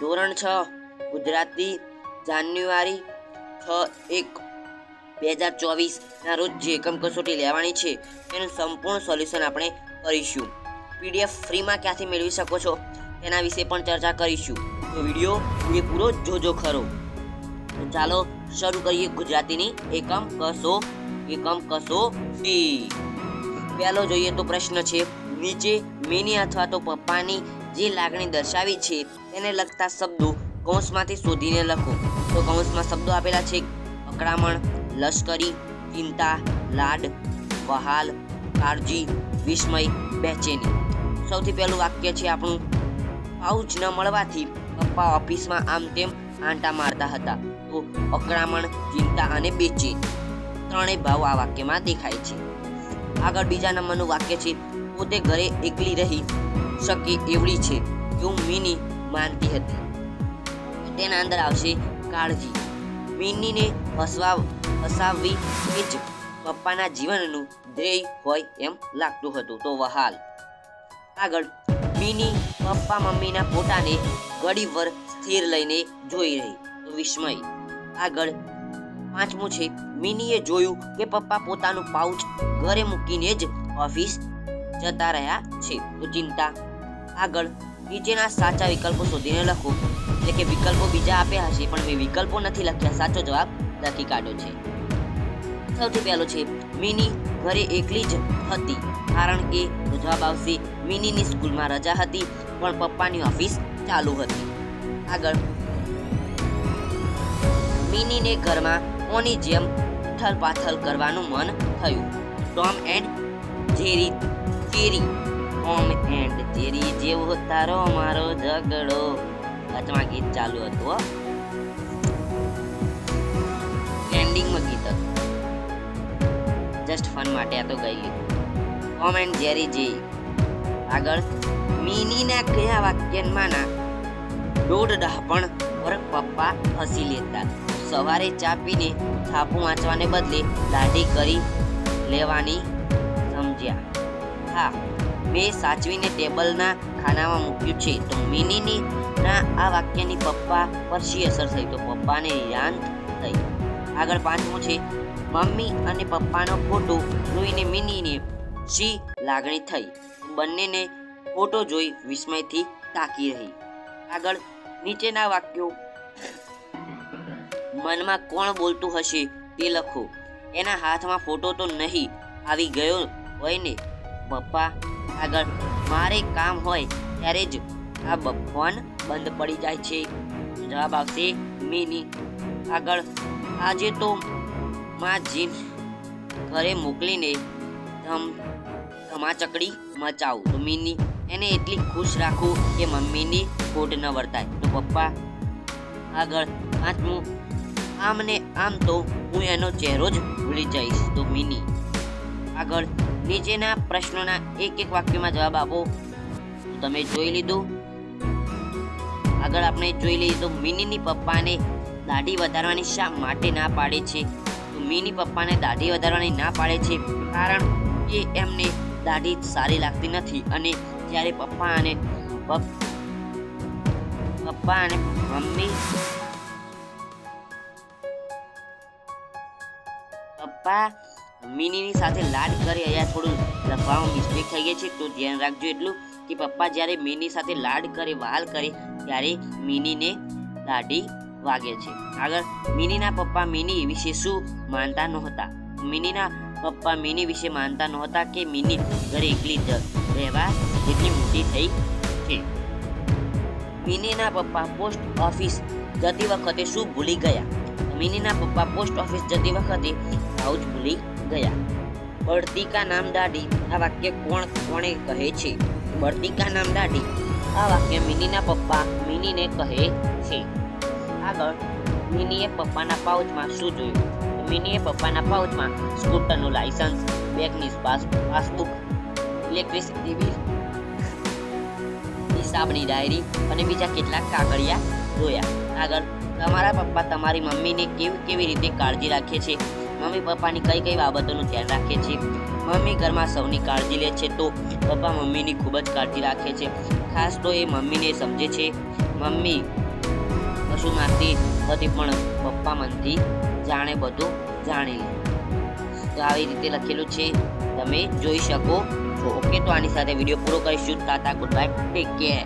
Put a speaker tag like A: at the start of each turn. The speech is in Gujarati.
A: ધોરણ 6 ગુજરાતી જાન્યુઆરી 6/1/2024 ના રોજ જે એકમ કસોટી લેવાની છે તેનું સંપૂર્ણ સોલ્યુશન આપણે કરીશું. પીડીએફ ફ્રીમાં ક્યાંથી મેળવી શકો છો તેના વિશે પણ ચર્ચા કરીશું. તો વિડીયો પૂરેપૂરો જોજો ખરો. તો ચાલો શરૂ કરીએ ગુજરાતીની એકમ કસોટી. પહેલો જોઈએ તો પ્રશ્ન છે, નીચે મિની અથવા તો પપ્પાની જે લાગણી દર્શાવી છે તેને લગતા શબ્દો કૌંસમાંથી શોધીને લખો. તો કૌંસમાં શબ્દો આપેલા છે: અકળામણ, લશ્કરી, ચિંતા, લાડ, વહાલ, કાળજી, વિસ્મય, બેચેની. સૌથી પહેલું વાક્ય છે આપણું, પાઉચ ન મળવાથી પપ્પા ઓફિસમાં આમ તેમ આંટા મારતા હતા. તો અકળામણ, ચિંતા અને બેચેની ત્રણેય ભાવ આ વાક્યમાં દેખાય છે. આગળ બીજા નંબરનું વાક્ય છે, પોતે ઘરે એકલી રહી શકે એવડી છે એવું મિની માનતી હતી. તેના અંદર આવશે કાળજી. મિનીને હસાવવી એ જ પપ્પાના જીવનનું ધ્યેય હોય એમ લાગતું હતું. તો વહાલ. આગળ મિની પપ્પા મમ્મીના ફોટાને ઘડીભર સ્થિર લઈને જોઈ રહી. તો વિસ્મય. આગળ પાંચમું છે, મિનીએ જોયું કે પપ્પા પોતાનું પાઉચ ઘરે મૂકીને જ ઓફિસ જતા રહ્યા છે. તો ચિંતા. આગળ નીચેના સાચા વિકલ્પો શોધીને લખો. એટલે કે વિકલ્પો બીજા આપ્યા હશે પણ મેં વિકલ્પો નથી લખ્યા, સાચો જવાબ લખી કાઢ્યો છે. સૌથી પહેલો છે, મિની ઘરે એકલી જ હતી કારણ કે જવાબ આવશે મિનીની સ્કૂલમાં રજા હતી પણ પપ્પાની ઓફિસ ચાલુ હતી. આગળ મિનીને ઘરમાં કોની જેમ ઉથલ-પાથલ કરવાનું મન થયું. Tom and Jerry. Tom and Jerry જેવો તારો મારો ઝઘડો. વચમાં ગીત ચાલુ હતું, ટ્રેન્ડિંગમાં ગીત હતું, જસ્ટ ફન માટે આ તો ગઈ લીધું. ટોમ એન્ડ જેરી જે. આગળ મિનીના કયા વાક્યમાંના દોઢ ડહાપણ પર પપ્પા હસી લેતા. સવારે ચા પીને છાપું વાંચવાને બદલે દાઢી કરી લેવાની સમજ્યા. હા, મેં સાચવીને ટેબલના ખાનામાં મૂક્યું છે. તો મિનીની ના આ વાક્યની પપ્પા પર શી અસર થઈ? તો પપ્પાને યાદ થઈ. આગળ પાંચમું છે, મમ્મી અને પપ્પાનો ફોટો જોઈને મિનીને શી લાગણી થઈ? બંનેને ફોટો જોઈ વિસ્મયથી તાકી રહી. આગળ નીચેના વાક્યો મનમાં કોણ બોલતું હશે તે લખો. એના હાથમાં ફોટો તો નહીં આવી ગયો હોય ને પપ્પા? આગળ મારે કામ હોય ત્યારે જ આ ફોન બંધ પડી જાય છે. જવાબ આવશે મિની. આગળ આજે તો માં જીન ઘરે મોકલીને ધમાચકડી મચાવું. તો મિની એને એટલી ખુશ રાખું કે મમ્મીની ખોટ ન વર્તાય. તો પપ્પા. આગળ પાંચમું, આમ ને આમ તો હું એનો ચહેરો જ ભૂલી જઈશ. તો મિની. આગળ નીચેના પ્રશ્નોના એક એક વાક્યમાં જવાબ આપો. તમે જોઈ લીધું. આગળ આપણે જોઈ લઈએ તો મિનીની પપ્પાને દાઢી વધારવાની શા માટે ના પાડે છે? તો મિની પપ્પાને દાઢી વધારવાની ના પાડે છે કારણ કે એમને દાઢી સારી લાગતી નથી અને જ્યારે પપ્પા અને મમ્મી પપ્પા મિનીની સાથે લાડ કરે. અહીંયા થોડું લખવામાં મિસ્ટેક થઈ ગઈ છે તો ધ્યાન રાખજો એટલું કે પપ્પા જ્યારે મિની સાથે લાડ કરે, વહાલ કરે ત્યારે મિનીને દાઢી વાગે છે. આગળ મિનીના પપ્પા મિની વિશે શું માનતા નહોતા? મિનીના પપ્પા મિની વિશે માનતા નહોતા કે મિની ઘરે એકલી રહેવા જેટલી મોટી થઈ છે. મિનીના પપ્પા પોસ્ટ ઓફિસ જતી વખતે શું ભૂલી ગયા? મિનીના પપ્પા પોસ્ટ ઓફિસ જતી વખતે પાઉચ ભૂલી ગયા. બળતી કા નામ દાઢી આ વાક્ય કોણે કહે છે? બળતી કા નામ દાઢી આ વાક્ય મિનીના પપ્પા મિનીને કહે છે. આગળ મિનીએ પપ્પાના પાઉચમાં શું જોયું? મિનીએ પપ્પાના પાઉચમાં સ્કૂટરનું લાયસન્સ, બેંકની પાસબુક, ઇલેક્ટ્રિસિટી બિલ, હિસાબની ડાયરી અને બીજા કેટલાક કાગળિયા જોયા. આગળ તમારા પપ્પા તમારી મમ્મીને કેવી રીતે કાળજી રાખે છે? મમ્મી પપ્પાની કઈ બાબતોનું ધ્યાન રાખે છે? મમ્મી ઘરમાં સૌની કાળજી લે છે તો પપ્પા મમ્મીની ખૂબ જ કાળજી રાખે છે. ખાસ તો એ મમ્મીને સમજે છે. મમ્મી કશું માંગતી નથી, પણ પપ્પા મનથી જાણે બધું જાણી લે. તો આવી રીતે લખેલું છે, તમે જોઈ શકો છો. ઓકે, તો આની સાથે વિડીયો પૂરો કરીશું. Tata, good bye, take care.